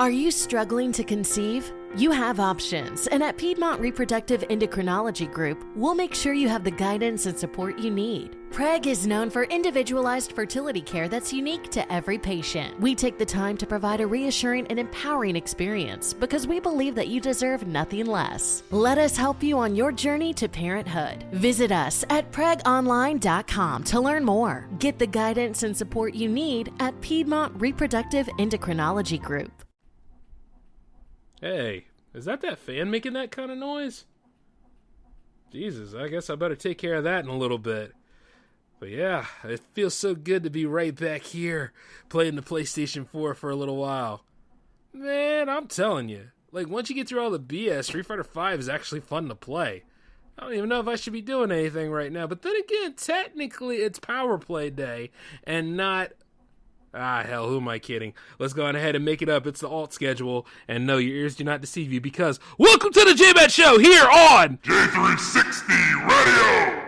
Are you struggling to conceive? You have options, and at Piedmont Reproductive Endocrinology Group, we'll make sure you have the guidance and support you need. PREG is known for individualized fertility care that's unique to every patient. We take the time to provide a reassuring and empowering experience because we believe that you deserve nothing less. Let us help you on your journey to parenthood. Visit us at pregonline.com to learn more. Get the guidance and support you need at Piedmont Reproductive Endocrinology Group. Hey, is that fan making that kind of noise? Jesus, I guess I better take care of that in a little bit. But yeah, it feels so good to be right back here playing the PlayStation 4 for a little while. Man, I'm telling you, once you get through all the BS, Street Fighter V is actually fun to play. I don't even know if I should be doing anything right now, but then again, technically it's PowerPlay day and not... hell, who am I kidding? Let's go on ahead and make it up. It's the alt schedule, and no, your ears do not deceive you, because welcome to the J-Man Show here on J360 Radio!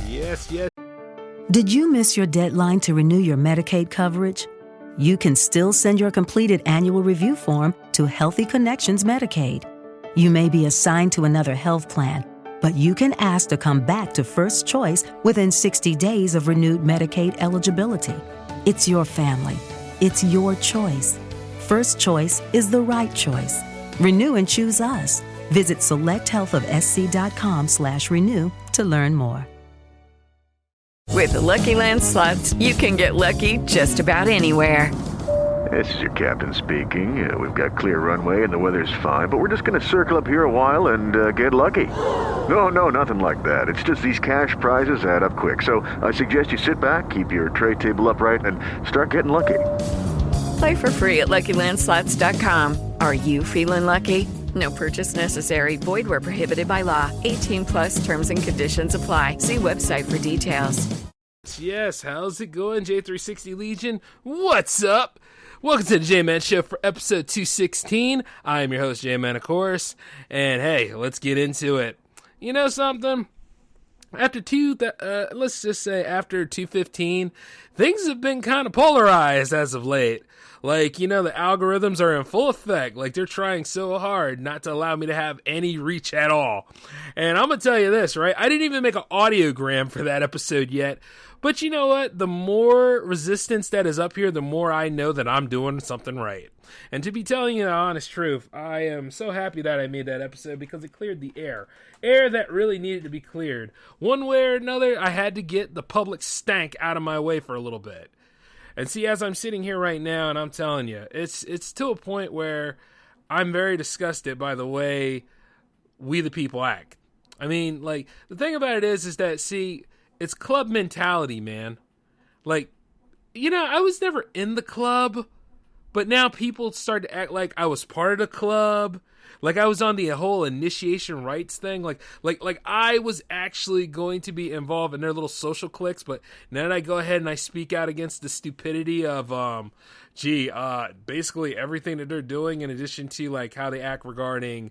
Yes. Did you miss your deadline to renew your Medicaid coverage? You can still send your completed annual review form to Healthy Connections Medicaid. You may be assigned to another health plan, but you can ask to come back to First Choice within 60 days of renewed Medicaid eligibility. It's your family. It's your choice. First Choice is the right choice. Renew and choose us. Visit selecthealthofsc.com/renew to learn more. With the Lucky Land Slots, you can get lucky just about anywhere. This is your captain speaking. We've got clear runway and the weather's fine, but we're just going to circle up here a while and get lucky. No, nothing like that. It's just these cash prizes add up quick. So I suggest you sit back, keep your tray table upright, and start getting lucky. Play for free at LuckyLandSlots.com. Are you feeling lucky? No purchase necessary. Void where prohibited by law. 18+ terms and conditions apply. See website for details. Yes, how's it going, J360 Legion? What's up? Welcome to the J-Man Show for episode 216. I am your host, J-Man, of course. And hey, let's get into it. You know something? After let's just say after 215, things have been kind of polarized as of late. The algorithms are in full effect. They're trying so hard not to allow me to have any reach at all. And I'm going to tell you this, right? I didn't even make an audiogram for that episode yet. But you know what? The more resistance that is up here, the more I know that I'm doing something right. And to be telling you the honest truth, I am so happy that I made that episode because it cleared the air. Air that really needed to be cleared. One way or another, I had to get the public stank out of my way for a little bit. And see, as I'm sitting here right now, and I'm telling you, it's to a point where I'm very disgusted by the way we the people act. I mean, the thing about it is that, see, it's club mentality, man. I was never in the club, but now people start to act like I was part of the club. I was on the whole initiation rites thing. I was actually going to be involved in their little social cliques, but now that I go ahead and I speak out against the stupidity of, basically everything that they're doing, in addition to, how they act regarding,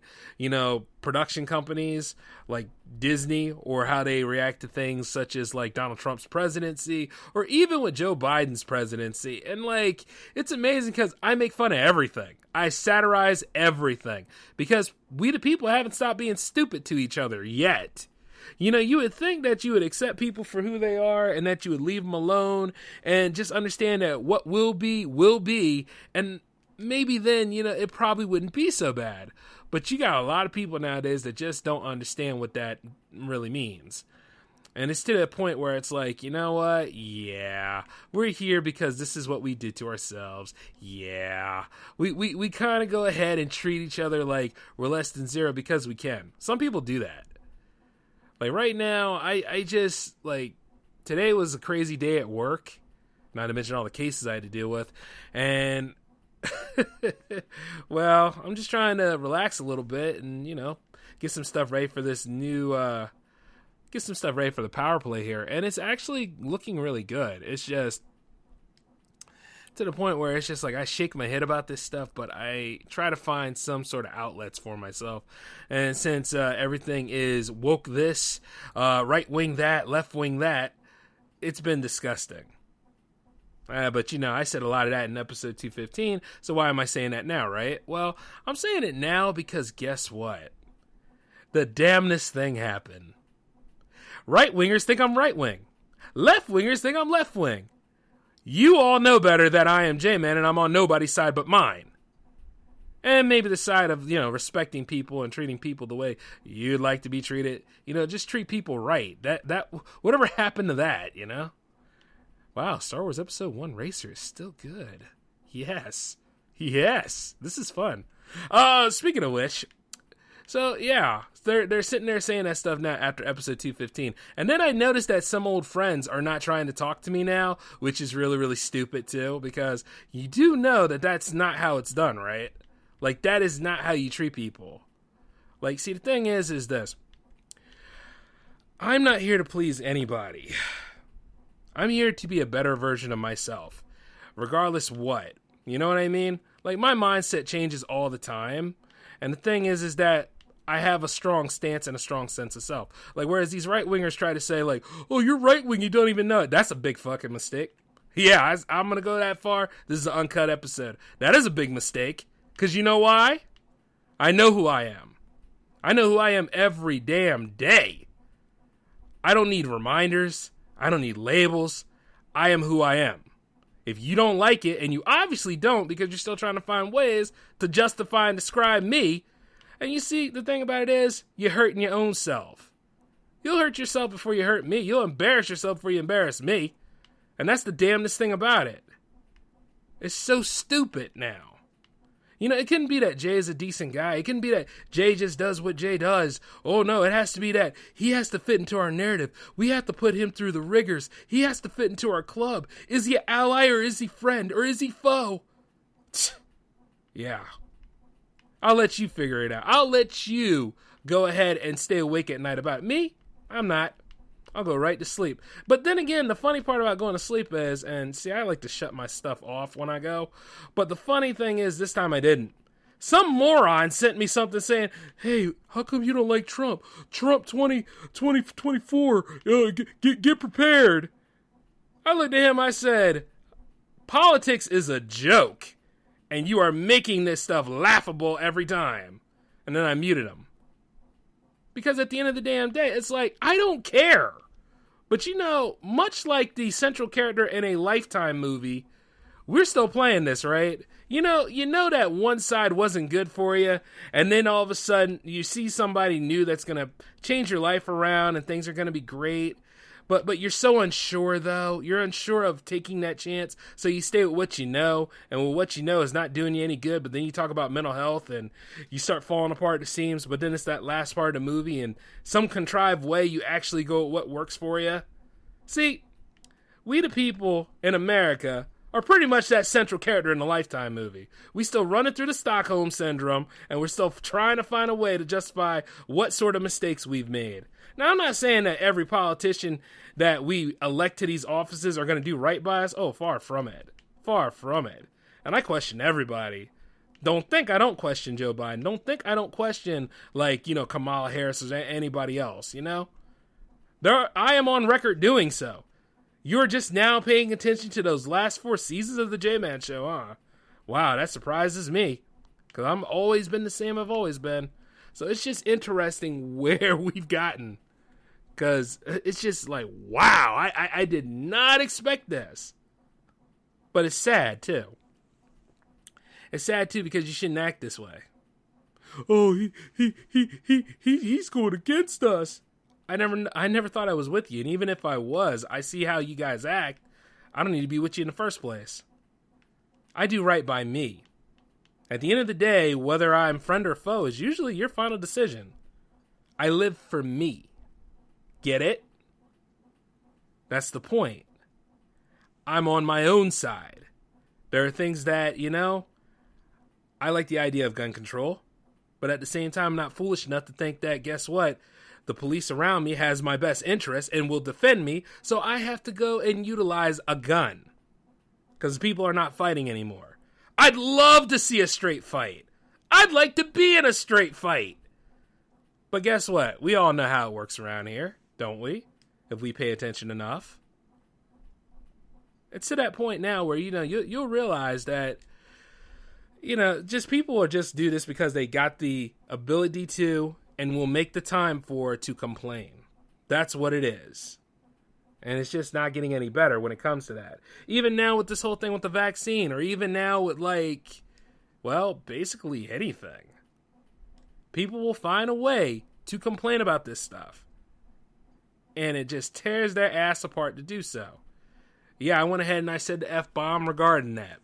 production companies like Disney, or how they react to things such as, Donald Trump's presidency, or even with Joe Biden's presidency. And, it's amazing because I make fun of everything. I satirize everything because we the people haven't stopped being stupid to each other yet. You would think that you would accept people for who they are and that you would leave them alone and just understand that what will be, and maybe then, it probably wouldn't be so bad. But you got a lot of people nowadays that just don't understand what that really means. And it's to that point where it's you know what? Yeah, we're here because this is what we did to ourselves. Yeah, we kind of go ahead and treat each other like we're less than zero because we can. Some people do that. Right now, I just, today was a crazy day at work, not to mention all the cases I had to deal with. And, well, I'm just trying to relax a little bit and, get some stuff ready for this new, get some stuff ready for the PowerPlay here, and it's actually looking really good. It's just to the point where it's just like I shake my head about this stuff, but I try to find some sort of outlets for myself. And since everything is woke this, right wing that, left wing that, it's been disgusting. But, I said a lot of that in episode 215, so why am I saying that now, right? Well, I'm saying it now because guess what? The damnedest thing happened. Right-wingers think I'm right-wing. Left-wingers think I'm left-wing. You all know better that I am J-Man and I'm on nobody's side but mine. And maybe the side of, respecting people and treating people the way you'd like to be treated. Just treat people right. That whatever happened to that, Wow, Star Wars Episode 1 Racer is still good. Yes. This is fun. Speaking of which, so yeah, they're sitting there saying that stuff now after episode 215. And then I noticed that some old friends are not trying to talk to me now, which is really, really stupid too, because you do know that that's not how it's done, right? Like, that is not how you treat people. Like, see, the thing is this. I'm not here to please anybody. I'm here to be a better version of myself, regardless what. You know what I mean? Like, my mindset changes all the time. And the thing is that I have a strong stance and a strong sense of self. Like, whereas these right-wingers try to say, like, oh, you're right-wing, you don't even know it. That's a big fucking mistake. Yeah, I'm going to go that far. This is an uncut episode. That is a big mistake. Because you know why? I know who I am. I know who I am every damn day. I don't need reminders. I don't need labels. I am who I am. If you don't like it, and you obviously don't because you're still trying to find ways to justify and describe me, and you see, the thing about it is, you're hurting your own self. You'll hurt yourself before you hurt me. You'll embarrass yourself before you embarrass me. And that's the damnedest thing about it. It's so stupid now. It couldn't be that Jay is a decent guy. It couldn't be that Jay just does what Jay does. Oh, no, it has to be that he has to fit into our narrative. We have to put him through the rigors. He has to fit into our club. Is he an ally or is he friend or is he foe? Yeah. I'll let you figure it out. I'll let you go ahead and stay awake at night about it. Me, I'm not. I'll go right to sleep. But then again, the funny part about going to sleep is, and see, I like to shut my stuff off when I go, but the funny thing is, this time I didn't. Some moron sent me something saying, hey, how come you don't like Trump? Trump 2024, get prepared. I looked at him, I said, politics is a joke, and you are making this stuff laughable every time. And then I muted him. Because at the end of the damn day, it's like, I don't care. But much like the central character in a Lifetime movie, we're still playing this, right? You know that one side wasn't good for you, and then all of a sudden, you see somebody new that's going to change your life around, and things are going to be great. But you're so unsure, though. You're unsure of taking that chance, so you stay with what you know, and what you know is not doing you any good, but then you talk about mental health, and you start falling apart at the seams, but then it's that last part of the movie, and some contrived way you actually go with what works for you. See, we the people in America are pretty much that central character in the Lifetime movie. We still running through the Stockholm Syndrome, and we're still trying to find a way to justify what sort of mistakes we've made. Now, I'm not saying that every politician that we elect to these offices are going to do right by us. Oh, far from it. Far from it. And I question everybody. Don't think I don't question Joe Biden. Don't think I don't question, Kamala Harris or anybody else, I am on record doing so. You're just now paying attention to those last 4 seasons of the J-Man Show, huh? Wow, that surprises me. Because I've always been the same I've always been. So it's just interesting where we've gotten. Because it's just like, wow, I did not expect this. But it's sad, too. It's sad, too, because you shouldn't act this way. Oh, he's going against us. I never thought I was with you. And even if I was, I see how you guys act. I don't need to be with you in the first place. I do right by me. At the end of the day, whether I'm friend or foe is usually your final decision. I live for me. Get it? That's the point. I'm on my own side. There are things that, I like the idea of gun control, but at the same time, I'm not foolish enough to think that, guess what? The police around me has my best interest and will defend me, so I have to go and utilize a gun. because people are not fighting anymore. I'd love to see a straight fight. I'd like to be in a straight fight. But guess what? We all know how it works around here, don't we? If we pay attention enough. It's to that point now where, you'll realize that, just people will just do this because they got the ability to and will make the time to complain. That's what it is. And it's just not getting any better when it comes to that. Even now with this whole thing with the vaccine, or even now with basically anything. People will find a way to complain about this stuff. And it just tears their ass apart to do so. Yeah, I went ahead and I said the F-bomb regarding that.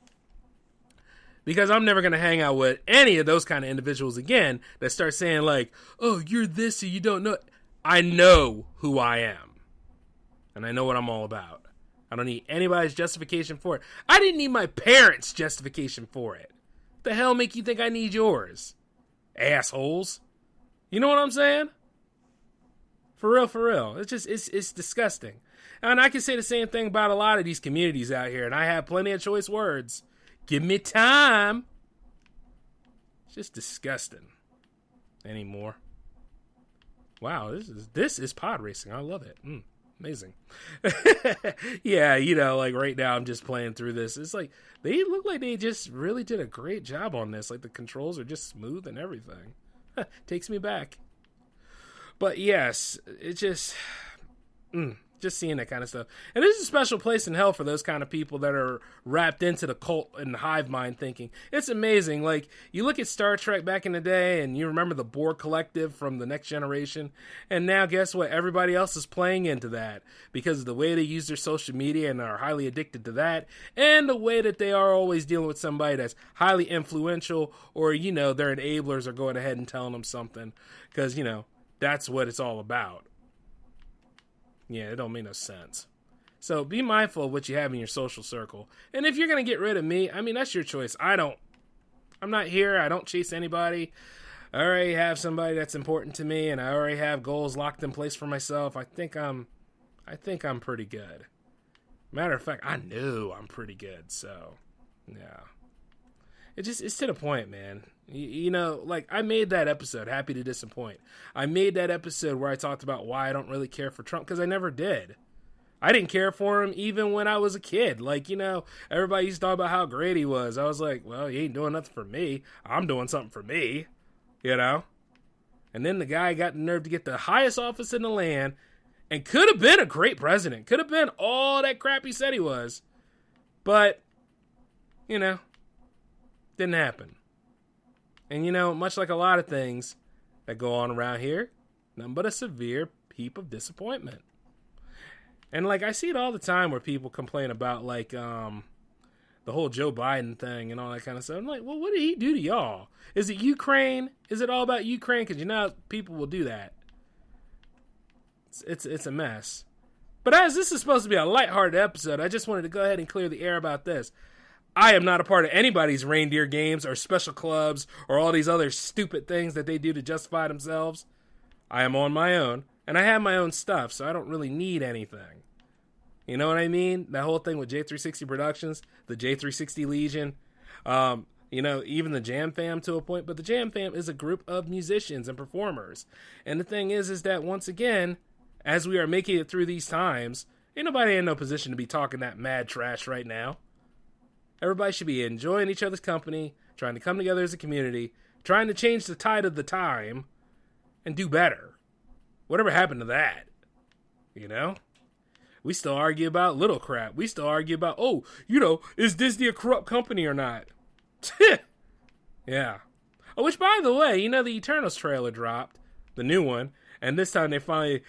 Because I'm never going to hang out with any of those kind of individuals again that start saying like, oh, you're this or you don't know. I know who I am. And I know what I'm all about. I don't need anybody's justification for it. I didn't need my parents' justification for it. What the hell make you think I need yours? Assholes. You know what I'm saying? For real. It's disgusting. And I can say the same thing about a lot of these communities out here. And I have plenty of choice words. Give me time. It's just disgusting. Anymore. Wow, this is pod racing. I love it. Amazing. Yeah, right now I'm just playing through this. It's like, they look like they just really did a great job on this. Like, the controls are just smooth and everything. Takes me back. But yes, it just seeing that kind of stuff. And there's a special place in hell for those kind of people that are wrapped into the cult and hive mind thinking. It's amazing. Like, you look at Star Trek back in the day, and you remember the Borg Collective from The Next Generation, and now guess what? Everybody else is playing into that because of the way they use their social media and are highly addicted to that, and the way that they are always dealing with somebody that's highly influential, or, their enablers are going ahead and telling them something because, that's what it's all about. Yeah, it don't make no sense. So be mindful of what you have in your social circle. And if you're going to get rid of me, that's your choice. I'm not here. I don't chase anybody. I already have somebody that's important to me, and I already have goals locked in place for myself. I think I'm pretty good. Matter of fact, I know I'm pretty good. So, yeah. It's to the point, man. I made that episode, Happy to Disappoint. I made that episode where I talked about why I don't really care for Trump, because I never did. I didn't care for him even when I was a kid. Everybody used to talk about how great he was. I was like, well, he ain't doing nothing for me. I'm doing something for me, And then the guy got the nerve to get the highest office in the land and could have been a great president. Could have been all that crap he said he was. But, didn't happen. And, much like a lot of things that go on around here, nothing but a severe heap of disappointment. And, I see it all the time where people complain about, the whole Joe Biden thing and all that kind of stuff. I'm like, well, what did he do to y'all? Is it Ukraine? Is it all about Ukraine? Because, people will do that. It's a mess. But as this is supposed to be a lighthearted episode, I just wanted to go ahead and clear the air about this. I am not a part of anybody's reindeer games or special clubs or all these other stupid things that they do to justify themselves. I am on my own, and I have my own stuff, so I don't really need anything. You know what I mean? That whole thing with J360 Productions, the J360 Legion, even the Jam Fam to a point, but the Jam Fam is a group of musicians and performers. And the thing is that once again, as we are making it through these times, ain't nobody in no position to be talking that mad trash right now. Everybody should be enjoying each other's company, trying to come together as a community, trying to change the tide of the time, and do better. Whatever happened to that? We still argue about little crap. We still argue about, is Disney a corrupt company or not? Yeah. Oh, which, by the way, the Eternals trailer dropped, the new one, and this time they finally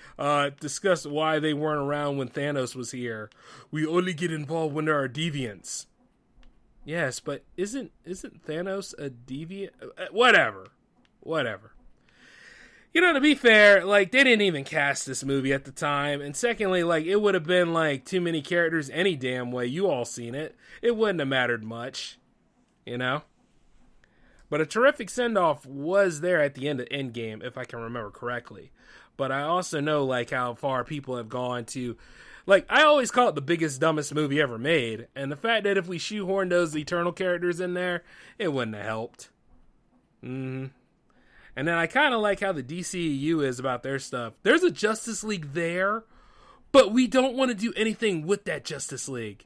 discussed why they weren't around when Thanos was here. We only get involved when there are deviants. Yes, but isn't Thanos a deviant? Whatever. To be fair, they didn't even cast this movie at the time. And secondly, it would have been, too many characters any damn way. You all seen it. It wouldn't have mattered much. But a terrific send-off was there at the end of Endgame, if I can remember correctly. But I also know, how far people have gone to, Like, I always call it the biggest, dumbest movie ever made. And the fact that if we shoehorned those Eternal characters in there, it wouldn't have helped. And then I kind of like how the DCEU is about their stuff. There's a Justice League there, but we don't want to do anything with that Justice League.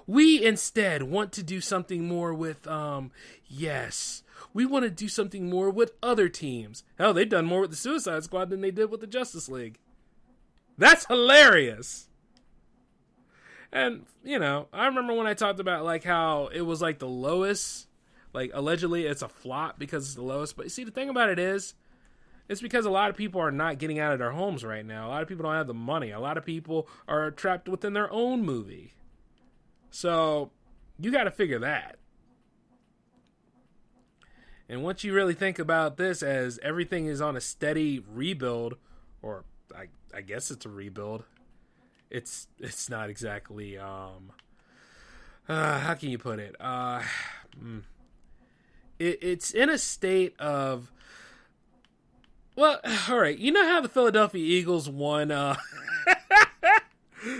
We instead want to do something more with, we want to do something more with other teams. Hell, they've done more with the Suicide Squad than they did with the Justice League. That's hilarious. And, you know, I remember when I talked about, like, how it was, like, the lowest, like, allegedly it's a flop because it's the lowest. But you see, the thing about it is, it's because a lot of people are not getting out of their homes right now. A lot of people don't have the money. A lot of people are trapped within their own movie. So, you got to figure that. And once you really think about this as everything is on a steady rebuild, or I guess it's a rebuild. It's not exactly, how can you put it? It's in a state of, well, all right. You know how the Philadelphia Eagles won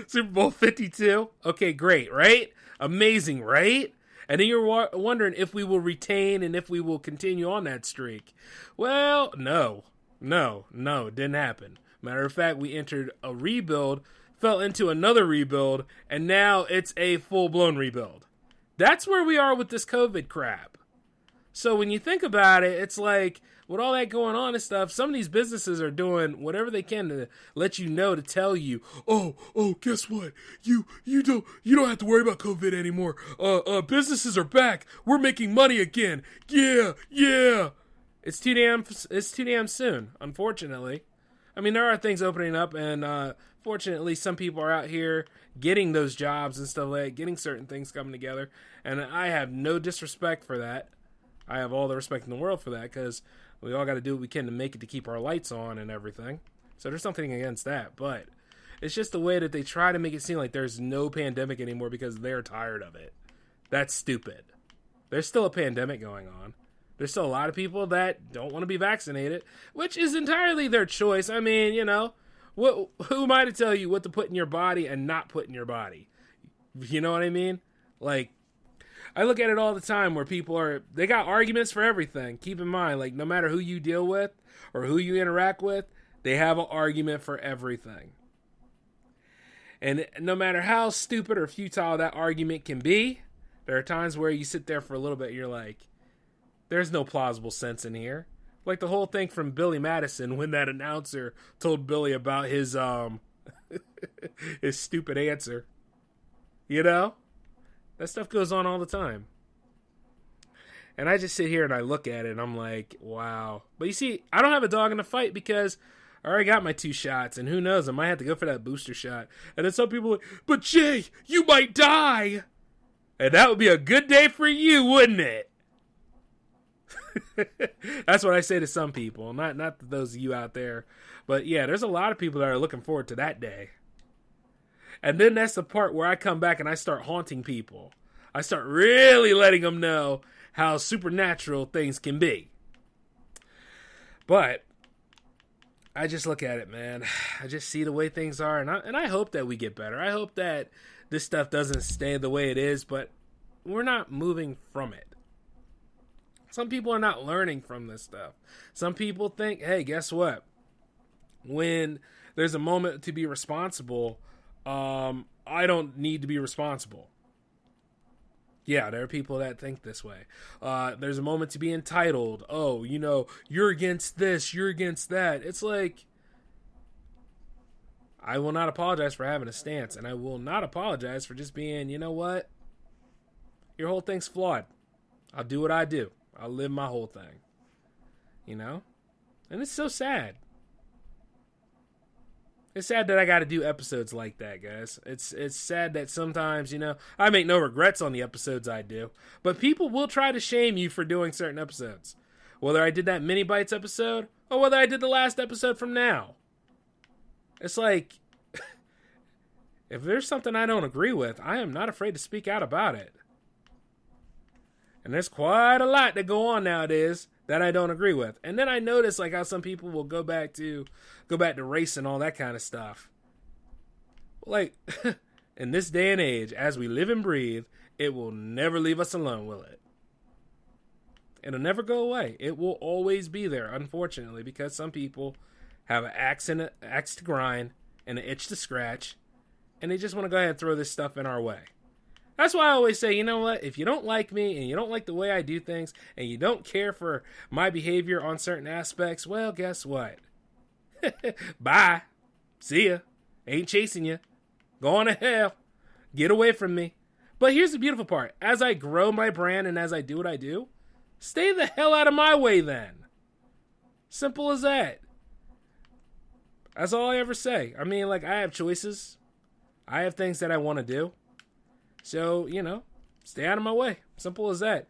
Super Bowl 52? Okay, great, right? Amazing, right? And then you're wondering if we will retain and if we will continue on that streak. Well, no, it didn't happen. Matter of fact, we entered a rebuild, fell into another rebuild, and now it's a full-blown rebuild. That's where we are with this COVID crap. So when you think about it, it's like, with all that going on and stuff, some of these businesses are doing whatever they can to let you know, to tell you, oh, guess what? You don't have to worry about COVID anymore. Businesses are back. We're making money again. Yeah. It's too damn soon, unfortunately. I mean, there are things opening up, and fortunately, some people are out here getting those jobs and stuff like that, getting certain things coming together, and I have no disrespect for that. I have all the respect in the world for that, because we all got to do what we can to make it, to keep our lights on and everything. So there's something against that, but it's just the way that they try to make it seem like there's no pandemic anymore because they're tired of it. That's stupid. There's still a pandemic going on. There's still a lot of people that don't want to be vaccinated, which is entirely their choice. I mean, you know, who am I to tell you what to put in your body and not put in your body? You know what I mean? Like, I look at it all the time where they got arguments for everything. Keep in mind, like, no matter who you deal with or who you interact with, they have an argument for everything. And no matter how stupid or futile that argument can be, there are times where you sit there for a little bit and you're like, there's no plausible sense in here. Like the whole thing from Billy Madison when that announcer told Billy about his his stupid answer. You know? That stuff goes on all the time. And I just sit here and I look at it and I'm like, wow. But you see, I don't have a dog in the fight because I already got my 2 shots. And who knows, I might have to go for that booster shot. And then some people are like, but Jay, you might die. And that would be a good day for you, wouldn't it? That's what I say to some people. Not those of you out there. But yeah, there's a lot of people that are looking forward to that day. And then that's the part where I come back and I start haunting people. I start really letting them know how supernatural things can be. But I just look at it, man. I just see the way things are, and I hope that we get better. I hope that this stuff doesn't stay the way it is, but we're not moving from it. Some people are not learning from this stuff. Some people think, hey, guess what? When there's a moment to be responsible, I don't need to be responsible. Yeah, there are people that think this way. There's a moment to be entitled. Oh, you know, you're against this, you're against that. It's like, I will not apologize for having a stance, and I will not apologize for just being, you know what? Your whole thing's flawed. I'll do what I do. I'll live my whole thing. You know? And it's so sad. It's sad that I got to do episodes like that, guys. It's sad that sometimes, you know, I make no regrets on the episodes I do, but people will try to shame you for doing certain episodes. Whether I did that Mini Bites episode or whether I did the last episode from now. It's like, if there's something I don't agree with, I am not afraid to speak out about it. And there's quite a lot that go on nowadays that I don't agree with. And then I notice like how some people will go back to race and all that kind of stuff. like, in this day and age, as we live and breathe, it will never leave us alone, will it? It'll never go away. It will always be there, unfortunately, because some people have an axe to grind and an itch to scratch, and they just want to go ahead and throw this stuff in our way. That's why I always say, you know what? If you don't like me and you don't like the way I do things and you don't care for my behavior on certain aspects, well, guess what? Bye. See ya. Ain't chasing you. Go on to hell. Get away from me. But here's the beautiful part. As I grow my brand and as I do what I do, stay the hell out of my way then. Simple as that. That's all I ever say. I mean, like, I have choices. I have things that I want to do. So, you know, stay out of my way. Simple as that.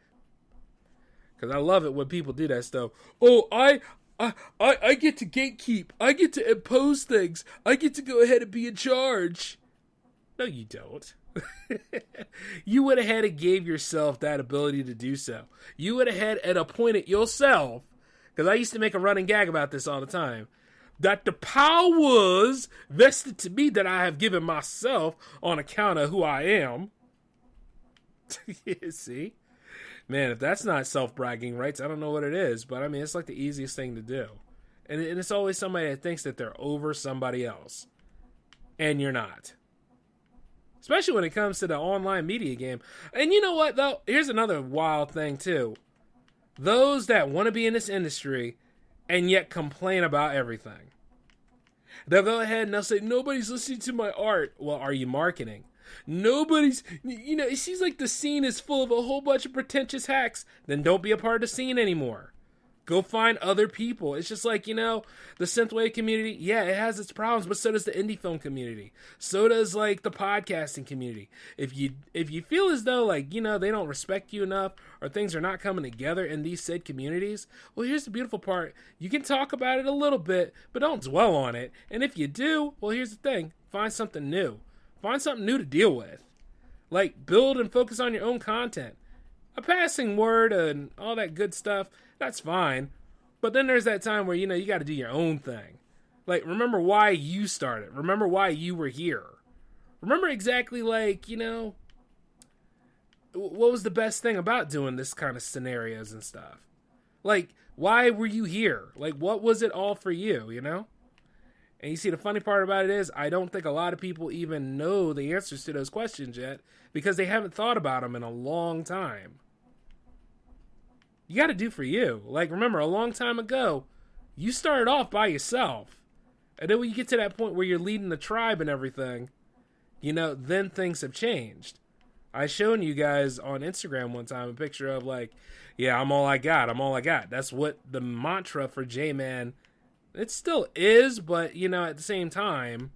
Because I love it when people do that stuff. Oh, I get to gatekeep. I get to impose things. I get to go ahead and be in charge. No, you don't. You went ahead and gave yourself that ability to do so. You went ahead and appointed yourself, because I used to make a running gag about this all the time, that the powers vested to me that I have given myself on account of who I am. See? Man, if that's not self-bragging rights, I don't know what it is. But, I mean, it's like the easiest thing to do. And it's always somebody that thinks that they're over somebody else. And you're not. Especially when it comes to the online media game. And you know what, though? Here's another wild thing, too. Those that want to be in this industry and yet complain about everything. They'll go ahead and they'll say, nobody's listening to my art. Well, are you marketing? Nobody's, you know, it seems like the scene is full of a whole bunch of pretentious hacks. Then don't be a part of the scene anymore. Go find other people. It's just like, you know, the synthwave community, yeah, it has its problems, but so does the indie film community. So does, like, the podcasting community. If you feel as though, like, you know, they don't respect you enough or things are not coming together in these said communities, well, here's the beautiful part. You can talk about it a little bit, but don't dwell on it. And if you do, well, here's the thing. Find something new. Find something new to deal with. Like, build and focus on your own content. A passing word and all that good stuff, that's fine. But then there's that time where, you know, you got to do your own thing. Like, remember why you started. Remember why you were here. Remember exactly, like, you know, what was the best thing about doing this kind of scenarios and stuff. Like, why were you here? Like, what was it all for you, you know? And you see, the funny part about it is, I don't think a lot of people even know the answers to those questions yet because they haven't thought about them in a long time. You got to do for you. Like, remember, a long time ago, you started off by yourself. And then when you get to that point where you're leading the tribe and everything, you know, then things have changed. I shown you guys on Instagram one time a picture of, like, yeah, I'm all I got. I'm all I got. That's what the mantra for J-Man, it still is, but, you know, at the same time,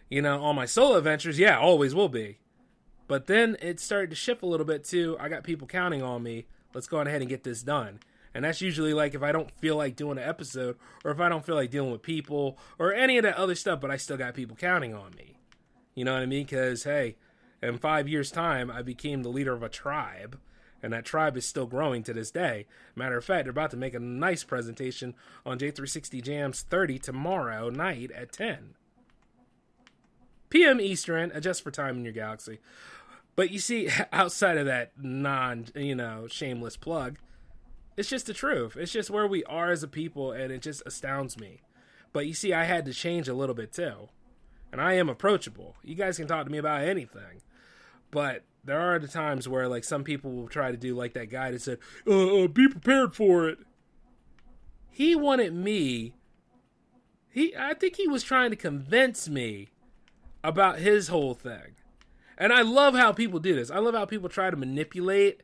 you know, on my solo adventures, yeah, always will be. But then it started to shift a little bit too. I got people counting on me. Let's go ahead and get this done. And that's usually like if I don't feel like doing an episode or if I don't feel like dealing with people or any of that other stuff, but I still got people counting on me. You know what I mean? Because, hey, in 5 years' time, I became the leader of a tribe. And that tribe is still growing to this day. Matter of fact, they're about to make a nice presentation on J360 Jams 30 tomorrow night at 10 p.m. Eastern. Adjust for time in your galaxy. But you see, outside of that shameless plug, it's just the truth. It's just where we are as a people, and it just astounds me. But you see, I had to change a little bit too. And I am approachable. You guys can talk to me about anything. But there are the times where, like, some people will try to do like that guy that said, be prepared for it. He wanted me, I think he was trying to convince me about his whole thing. And I love how people do this. I love how people try to manipulate,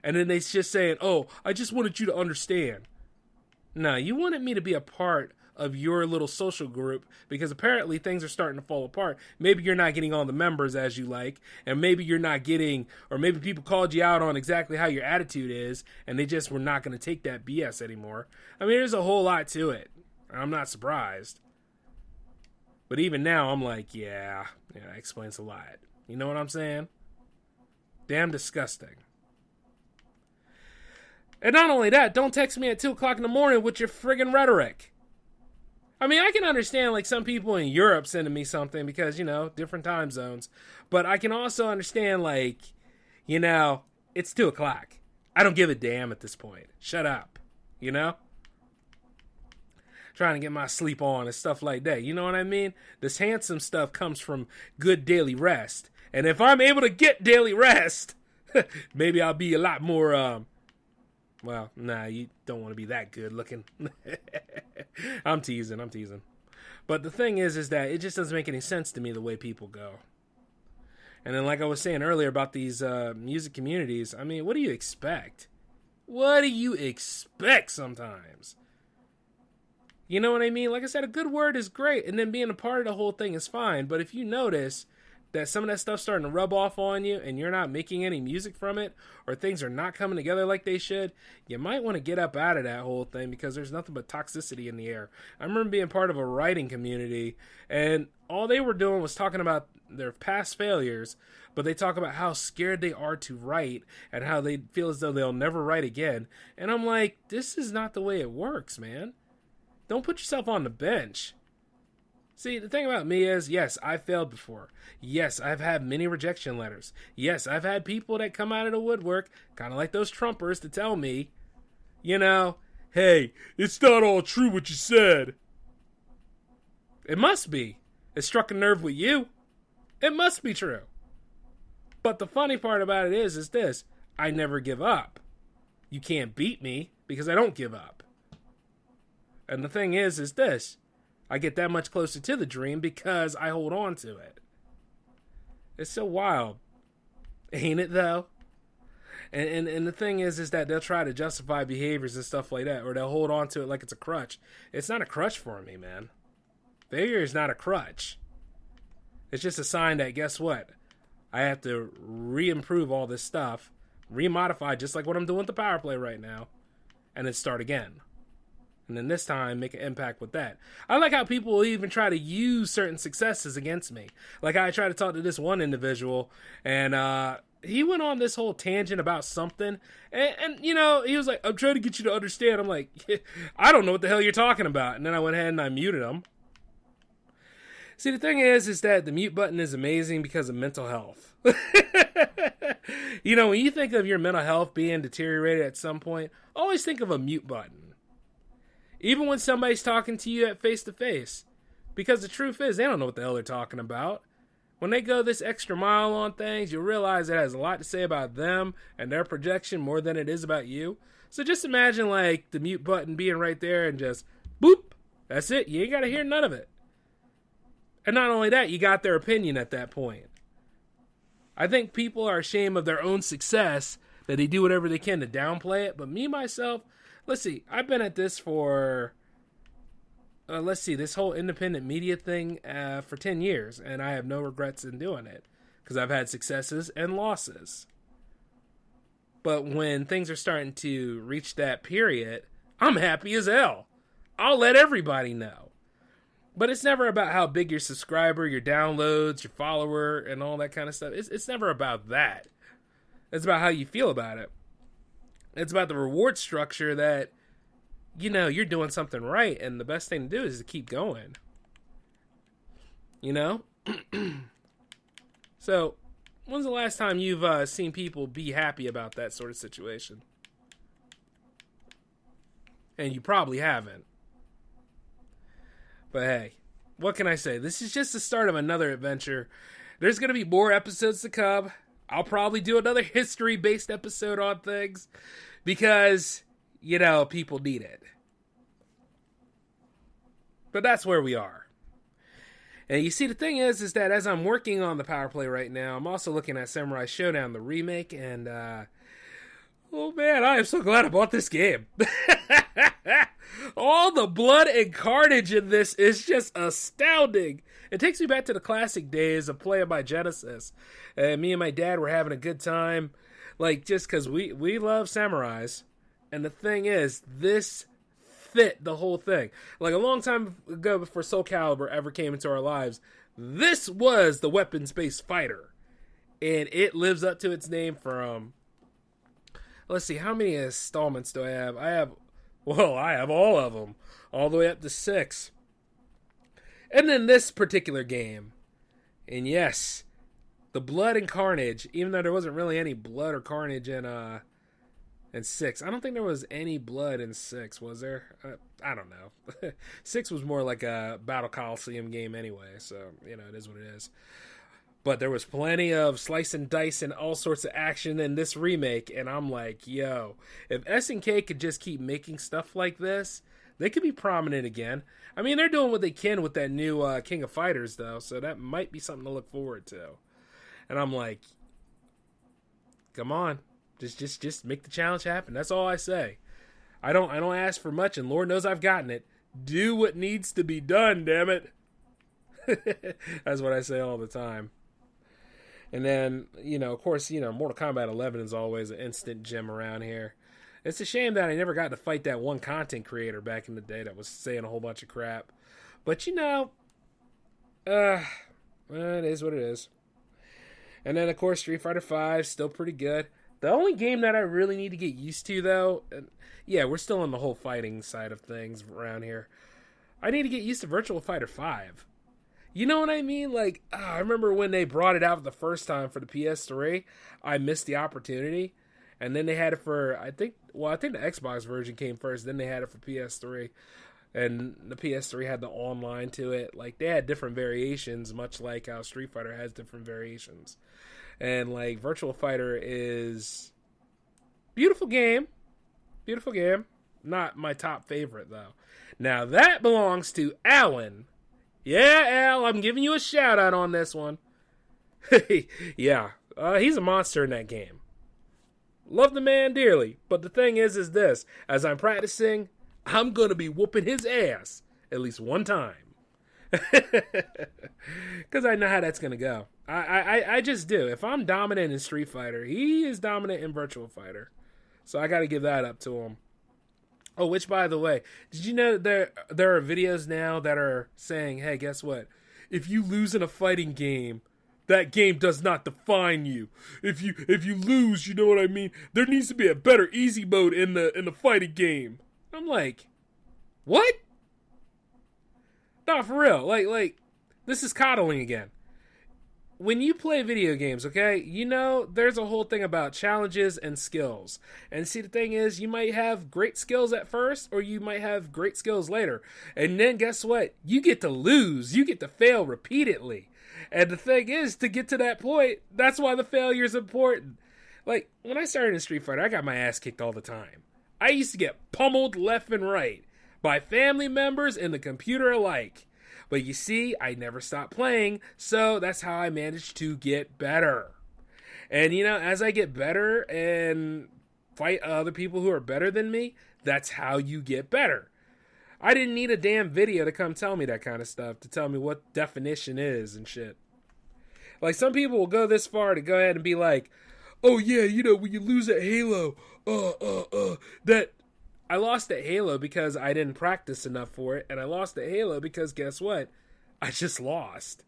and then they just saying, oh, I just wanted you to understand. No, you wanted me to be a part of your little social group because apparently things are starting to fall apart. Maybe you're not getting all the members as you like, and maybe you're not getting, or maybe people called you out on exactly how your attitude is, and they just were not going to take that BS anymore. I mean, there's a whole lot to it. I'm not surprised. But even now, I'm like, yeah, that explains a lot. You know what I'm saying? Damn disgusting. And not only that, don't text me at 2 o'clock in the morning with your friggin' rhetoric. I mean, I can understand, like, some people in Europe sending me something because, different time zones. But I can also understand, like, it's 2 o'clock. I don't give a damn at this point. Shut up. Trying to get my sleep on and stuff like that. You know what I mean? This handsome stuff comes from good daily rest. And if I'm able to get daily rest, maybe I'll be a lot more, well, nah, you don't want to be that good looking. I'm teasing. But the thing is that it just doesn't make any sense to me the way people go. And then like I was saying earlier about these music communities, I mean, what do you expect? What do you expect sometimes? You know what I mean? Like I said, a good word is great, and then being a part of the whole thing is fine. But if you notice that some of that stuff's starting to rub off on you and you're not making any music from it, or things are not coming together like they should, you might want to get up out of that whole thing because there's nothing but toxicity in the air. I remember being part of a writing community, and all they were doing was talking about their past failures, but they talk about how scared they are to write and how they feel as though they'll never write again. And I'm like, this is not the way it works, man. Don't put yourself on the bench. See, the thing about me is, yes, I've failed before. Yes, I've had many rejection letters. Yes, I've had people that come out of the woodwork, kind of like those Trumpers, to tell me, hey, it's not all true what you said. It must be. It struck a nerve with you. It must be true. But the funny part about it is this. I never give up. You can't beat me because I don't give up. And the thing is this. I get that much closer to the dream because I hold on to it. It's so wild. Ain't it, though? And the thing is that they'll try to justify behaviors and stuff like that, or they'll hold on to it like it's a crutch. It's not a crutch for me, man. Failure is not a crutch. It's just a sign that, guess what? I have to re-improve all this stuff, re-modify, just like what I'm doing with the PowerPlay right now, and then start again. And then this time, make an impact with that. I like how people will even try to use certain successes against me. Like I tried to talk to this one individual, and he went on this whole tangent about something. And he was like, I'm trying to get you to understand. I'm like, I don't know what the hell you're talking about. And then I went ahead and I muted him. See, the thing is that the mute button is amazing because of mental health. When you think of your mental health being deteriorated at some point, always think of a mute button. Even when somebody's talking to you at face-to-face. Because the truth is, they don't know what the hell they're talking about. When they go this extra mile on things, you'll realize it has a lot to say about them and their projection more than it is about you. So just imagine, like, the mute button being right there and just, boop, that's it. You ain't got to hear none of it. And not only that, you got their opinion at that point. I think people are ashamed of their own success, that they do whatever they can to downplay it. But me, myself, let's see, I've been at this for, this whole independent media thing for 10 years, and I have no regrets in doing it, because I've had successes and losses. But when things are starting to reach that period, I'm happy as hell. I'll let everybody know. But it's never about how big your subscriber, your downloads, your follower, and all that kind of stuff. It's never about that. It's about how you feel about it. It's about the reward structure that, you're doing something right, and the best thing to do is to keep going. So, when's the last time you've seen people be happy about that sort of situation? And you probably haven't. But hey, what can I say? This is just the start of another adventure. There's going to be more episodes to come. I'll probably do another history-based episode on things because, people need it. But that's where we are. And you see, the thing is that as I'm working on the PowerPlay right now, I'm also looking at Samurai Showdown, the remake, and, oh man, I am so glad I bought this game. All the blood and carnage in this is just astounding. It takes me back to the classic days of playing my Genesis. And me and my dad were having a good time. Like, just because we love samurais. And the thing is, this fit the whole thing. Like, a long time ago before Soul Calibur ever came into our lives, this was the weapons-based fighter. And it lives up to its name from... Let's see, how many installments do I have? I have all of them. All the way up to 6. And then this particular game, and yes, the blood and carnage, even though there wasn't really any blood or carnage in 6. I don't think there was any blood in 6, was there? I don't know. 6 was more like a Battle Coliseum game anyway, so, it is what it is. But there was plenty of slice and dice and all sorts of action in this remake, and I'm like, yo, if SNK could just keep making stuff like this, they could be prominent again. I mean, they're doing what they can with that new King of Fighters, though, so that might be something to look forward to. And I'm like, come on, just make the challenge happen. That's all I say. I don't ask for much, and Lord knows I've gotten it. Do what needs to be done, damn it. That's what I say all the time. And then, of course, Mortal Kombat 11 is always an instant gem around here. It's a shame that I never got to fight that one content creator back in the day that was saying a whole bunch of crap. But, it is what it is. And then, of course, Street Fighter V, still pretty good. The only game that I really need to get used to, though, yeah, we're still on the whole fighting side of things around here. I need to get used to Virtual Fighter 5. You know what I mean? Like, I remember when they brought it out the first time for the PS3, I missed the opportunity. And then they had it for, I think the Xbox version came first, then they had it for PS3. And the PS3 had the online to it. Like, they had different variations, much like how Street Fighter has different variations. And, like, Virtual Fighter is beautiful game. Beautiful game. Not my top favorite, though. Now, that belongs to Alan. Yeah, Al, I'm giving you a shout-out on this one. Yeah, he's a monster in that game. Love the man dearly, but the thing is this. As I'm practicing, I'm going to be whooping his ass at least one time. Because I know how that's going to go. I just do. If I'm dominant in Street Fighter, he is dominant in Virtual Fighter. So I got to give that up to him. Oh, which, by the way, did you know there are videos now that are saying, hey, guess what? If you lose in a fighting game, that game does not define you. If you lose, you know what I mean? There needs to be a better easy mode in the fighting game. I'm like, what? No, for real. Like this is coddling again. When you play video games, okay, there's a whole thing about challenges and skills. And see, the thing is, you might have great skills at first, or you might have great skills later. And then guess what? You get to lose. You get to fail repeatedly. And the thing is, to get to that point, that's why the failure is important. Like, when I started in Street Fighter, I got my ass kicked all the time. I used to get pummeled left and right by family members and the computer alike. But you see, I never stopped playing, so that's how I managed to get better. And, as I get better and fight other people who are better than me, that's how you get better. I didn't need a damn video to come tell me that kind of stuff, to tell me what definition is and shit. Like, some people will go this far to go ahead and be like, oh yeah, when you lose at Halo, that... I lost at Halo because I didn't practice enough for it, and I lost at Halo because guess what? I just lost.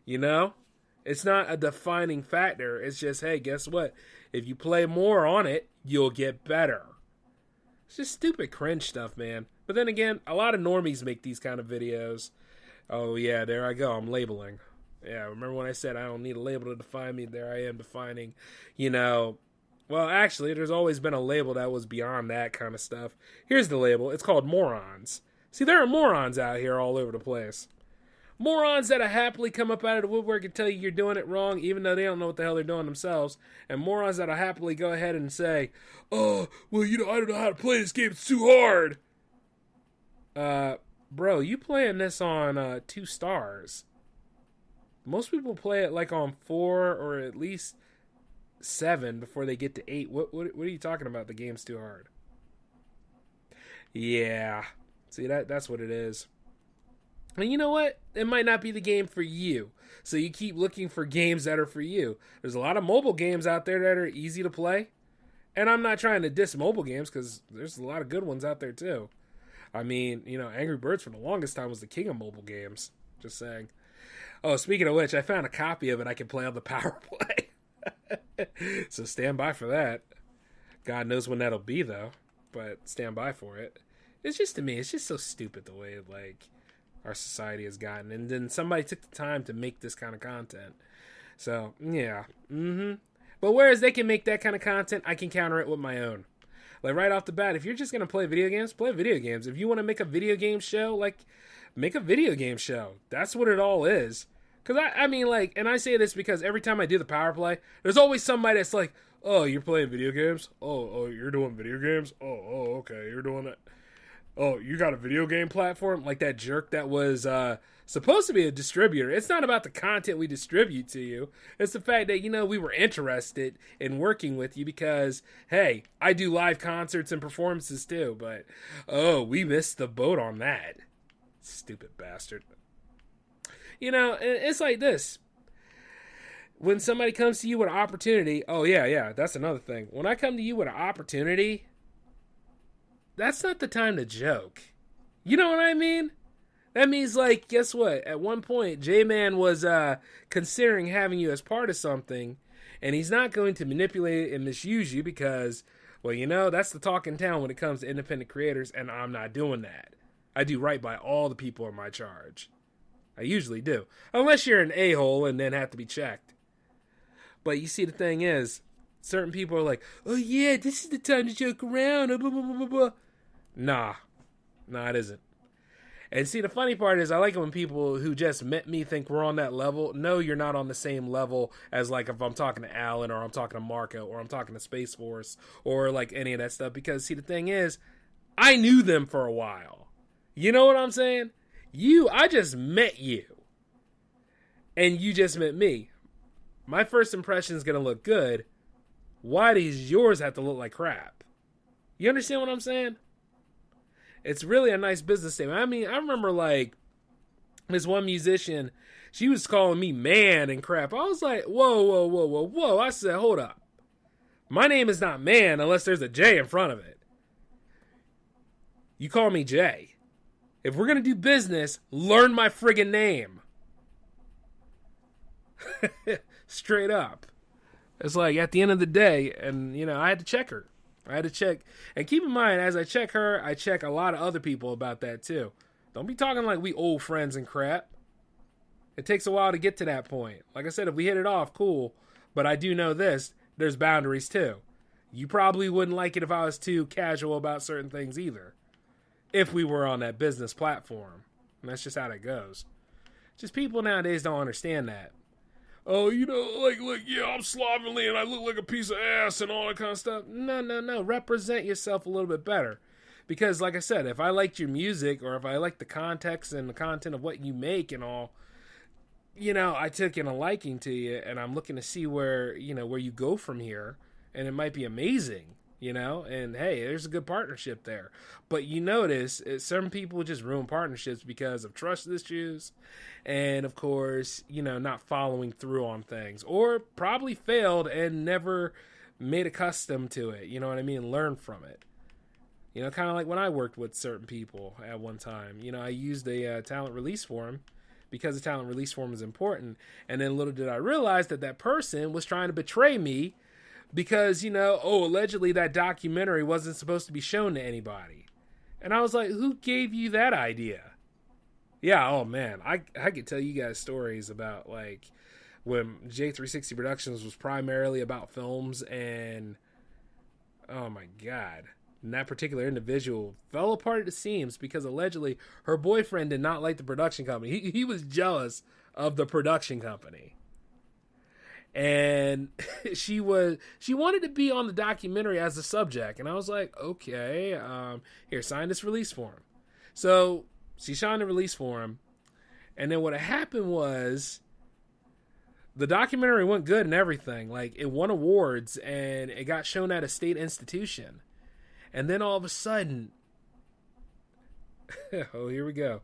It's not a defining factor. It's just, hey, guess what? If you play more on it, you'll get better. It's just stupid cringe stuff, man. But then again, a lot of normies make these kind of videos. Oh yeah, there I go. I'm labeling. Yeah, remember when I said I don't need a label to define me? There I am defining, Well, actually, there's always been a label that was beyond that kind of stuff. Here's the label. It's called morons. See, there are morons out here all over the place. Morons that'll happily come up out of the woodwork and tell you you're doing it wrong, even though they don't know what the hell they're doing themselves. And morons that'll happily go ahead and say, oh, well, I don't know how to play this game. It's too hard. Bro, you playing this on 2 stars. Most people play it like on 4 or at least 7 before they get to 8. What are you talking about? The game's too hard. Yeah. See, that's what it is. And you know what? It might not be the game for you. So you keep looking for games that are for you. There's a lot of mobile games out there that are easy to play. And I'm not trying to diss mobile games because there's a lot of good ones out there too. I mean, Angry Birds for the longest time was the king of mobile games. Just saying. Oh, speaking of which, I found a copy of it I can play on the PowerPlay. So stand by for that. God knows when that'll be, though. But stand by for it. It's just, to me, it's just so stupid the way, our society has gotten. And then somebody took the time to make this kind of content. So, yeah. But whereas they can make that kind of content, I can counter it with my own. Like, right off the bat, if you're just going to play video games, play video games. If you want to make a video game show, like, make a video game show. That's what it all is. Because, I mean, like, and I say this because every time I do the PowerPlay, there's always somebody that's like, oh, you're playing video games? Oh, you're doing video games? Oh, okay, you're doing that. Oh, you got a video game platform? Like that jerk that was supposed to be a distributor. It's not about the content we distribute to you. It's the fact that, we were interested in working with you because, hey, I do live concerts and performances too. But, we missed the boat on that. Stupid bastard. It's like this. When somebody comes to you with an opportunity, oh, yeah, that's another thing. When I come to you with an opportunity, that's not the time to joke. You know what I mean? That means, like, guess what? At one point, J-Man was considering having you as part of something, and he's not going to manipulate it and misuse you because, well, that's the talk in town when it comes to independent creators, and I'm not doing that. I do right by all the people in my charge. I usually do. Unless you're an a-hole and then have to be checked. But you see, the thing is, certain people are like, oh yeah, this is the time to joke around. Blah, blah, blah, blah. Nah, it isn't. And see, the funny part is I like it when people who just met me think we're on that level. No, you're not on the same level as, like, if I'm talking to Alan or I'm talking to Marco or I'm talking to Space Force or, like, any of that stuff. Because, see, the thing is, I knew them for a while. You know what I'm saying? I just met you. And you just met me. My first impression is going to look good. Why does yours have to look like crap? You understand what I'm saying? It's really a nice business statement. I mean, I remember, like, this one musician, she was calling me man and crap. I was like, whoa. I said, hold up. My name is not man unless there's a J in front of it. You call me Jay. If we're going to do business, learn my friggin' name. Straight up. It's like, at the end of the day, and, I had to check her. I had to check. And keep in mind, as I check her, I check a lot of other people about that, too. Don't be talking like we old friends and crap. It takes a while to get to that point. Like I said, if we hit it off, cool. But I do know this. There's boundaries, too. You probably wouldn't like it if I was too casual about certain things, either. If we were on that business platform. And that's just how that goes. Just people nowadays don't understand that. Oh, yeah, I'm slovenly and I look like a piece of ass and all that kind of stuff. No. Represent yourself a little bit better. Because, like I said, if I liked your music or if I liked the context and the content of what you make and all, I took in a liking to you and I'm looking to see where you go from here. And it might be amazing, and hey, there's a good partnership there. But you notice certain people just ruin partnerships because of trust issues and, of course, not following through on things or probably failed and never made accustomed to it. You know what I mean? Learn from it. Kind of like when I worked with certain people at one time. I used a talent release form because the talent release form is important. And then little did I realize that person was trying to betray me because, allegedly that documentary wasn't supposed to be shown to anybody. And I was like, who gave you that idea? Yeah, oh man, I could tell you guys stories about, like, when J360 Productions was primarily about films and, oh my God, and that particular individual fell apart at the seams because allegedly her boyfriend did not like the production company. He was jealous of the production company. And she wanted to be on the documentary as a subject. And I was like, okay, here, sign this release form. So she signed the release form. And then what happened was the documentary went good and everything. Like, it won awards and it got shown at a state institution. And then all of a sudden, oh, here we go.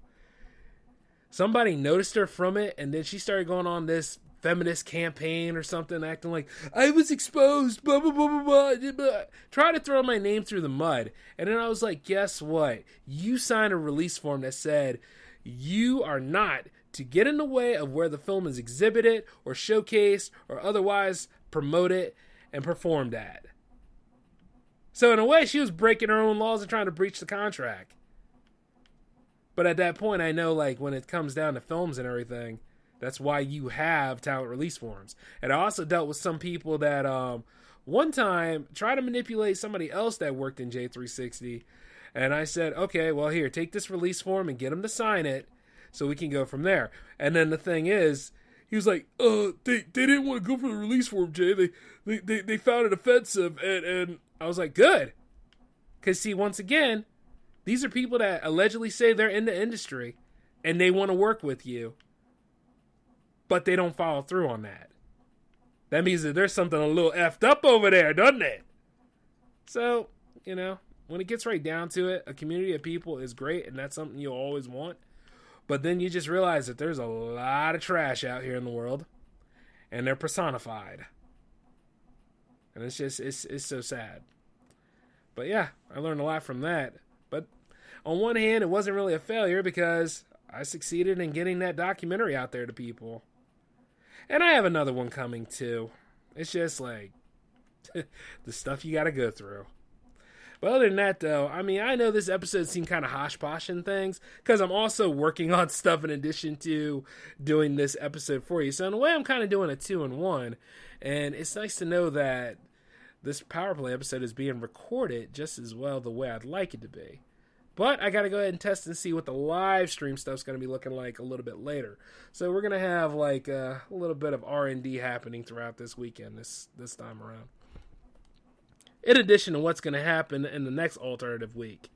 Somebody noticed her from it. And then she started going on this feminist campaign or something, acting like I was exposed, blah, blah, blah, blah, blah, blah. Try to throw my name through the mud. And then I was like, guess what? You signed a release form that said you are not to get in the way of where the film is exhibited or showcased or otherwise promoted and performed at. So in a way, she was breaking her own laws and trying to breach the contract. But at that point, I know, like, when it comes down to films and everything, that's why you have talent release forms. And I also dealt with some people that one time tried to manipulate somebody else that worked in J360. And I said, okay, well, here, take this release form and get them to sign it so we can go from there. And then the thing is, he was like, they didn't want to go for the release form, Jay. They found it offensive. And I was like, good. Because, see, once again, these are people that allegedly say they're in the industry and they want to work with you, but they don't follow through on that. That means that there's something a little effed up over there, doesn't it? So, you know, when it gets right down to it, a community of people is great, and that's something you'll always want. But then you just realize that there's a lot of trash out here in the world, and they're personified. And it's just, it's so sad. But yeah, I learned a lot from that. But on one hand, it wasn't really a failure because I succeeded in getting that documentary out there to people. And I have another one coming too. It's just like the stuff you got to go through. But other than that, though, I mean, I know this episode seemed kind of hosh-posh and things because I'm also working on stuff in addition to doing this episode for you. So in a way, I'm kind of doing a 2-in-1. And it's nice to know that this PowerPlay episode is being recorded just as well the way I'd like it to be. But I got to go ahead and test and see what the live stream stuff's going to be looking like a little bit later. So we're going to have like a little bit of R&D happening throughout this weekend this time around. In addition to what's going to happen in the next alternative week.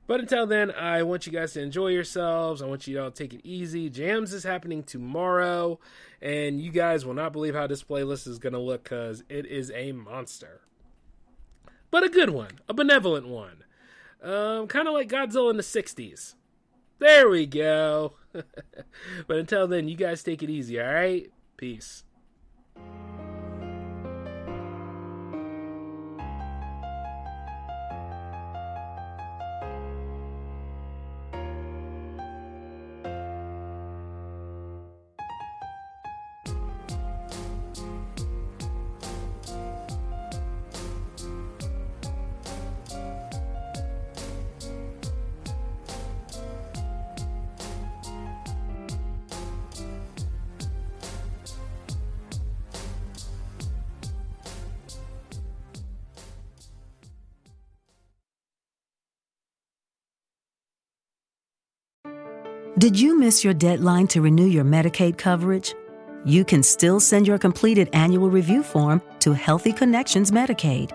But until then, I want you guys to enjoy yourselves. I want you all to take it easy. Jams is happening tomorrow. And you guys will not believe how this playlist is going to look because it is a monster. But a good one. A benevolent one. Kind of like Godzilla in the 60s. There we go. But until then, you guys take it easy, alright? Peace. Did you miss your deadline to renew your Medicaid coverage? You can still send your completed annual review form to Healthy Connections Medicaid.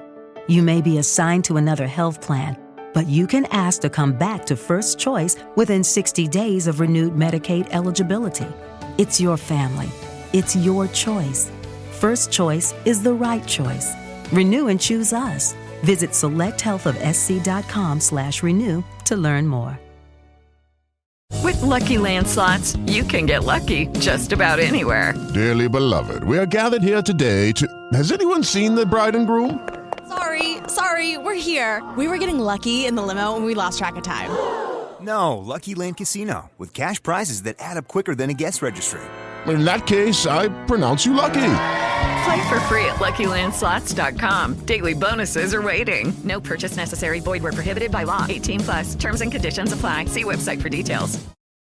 You may be assigned to another health plan, but you can ask to come back to First Choice within 60 days of renewed Medicaid eligibility. It's your family. It's your choice. First Choice is the right choice. Renew and choose us. Visit selecthealthofsc.com/renew to learn more. With Lucky Land Slots, you can get lucky just about anywhere. Dearly beloved, we are gathered here today to... Has anyone seen the bride and groom? Sorry, we're here. We were getting lucky in the limo and we lost track of time. No, Lucky Land Casino, with cash prizes that add up quicker than a guest registry. In that case, I pronounce you lucky. Play for free at LuckyLandSlots.com. Daily bonuses are waiting. No purchase necessary. Void where prohibited by law. 18+. Terms and conditions apply. See website for details.